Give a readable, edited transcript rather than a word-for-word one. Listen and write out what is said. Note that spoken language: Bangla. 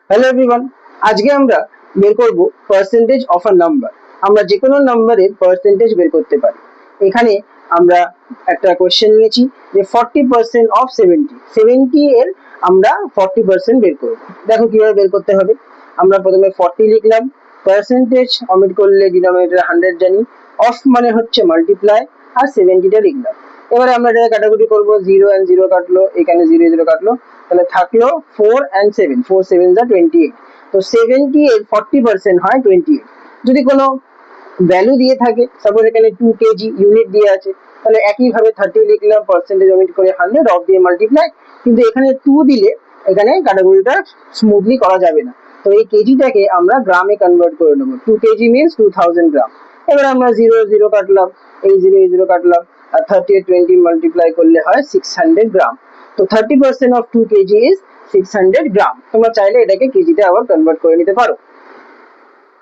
হ্যালো এভরিওয়ান, আজকে আমরা বের করব পার্সেন্টেজ অফ আ নাম্বার। আমরা যে কোনো নাম্বারের পার্সেন্টেজ বের করতে পারি। এখানে আমরা একটা কোশ্চেন নিয়েছি যে 40% অফ 70 এর আমরা 40% বের করব। দেখো কিভাবে বের করতে হবে। আমরা প্রথমে 40 লিখলাম, পার্সেন্টেজ অমিট করলে ডিনোমিনেটর 100 জানি, অফ মানে হচ্ছে মাল্টিপ্লাই, আর 70টা লিখলাম। এবারে আমরা এটা কাটাকুটি করবো, 0 and 0 কাটলো, এখানে 0 0 কাটলো, তাহলে থাকলো 4 and 7, 4 7 যা 28। তো 70 এর 40% হয় 28। যদি কোনো ভ্যালু দিয়ে থাকে, সাপোজ এখানে 2 কেজি ইউনিট দিয়ে আছে, তাহলে একইভাবে 30 লিখলাম, পার্সেন্টেজ অমিট করে 100, অফ দিয়ে মাল্টিপ্লাই। কিন্তু এখানে 2 দিলে এখানে কাটাকুটিটা স্মুথলি করা যাবে না, তো এই কেজিটাকে আমরা গ্রামে কনভার্ট করে নেবো। 2 কেজি মিনস 2000 গ্রাম। এবার আমরা 0 0 কাটলাম, এই 0 এই 0 কাটলাম, আর 30 এর 20 মাল্টিপ্লাই করলে হয় 600 গ্রাম। তো 30% অফ 2 কেজি ইজ 600 গ্রাম। তোমরা চাইলে এটাকে কেজিতে আবার কনভার্ট করে নিতে পারো।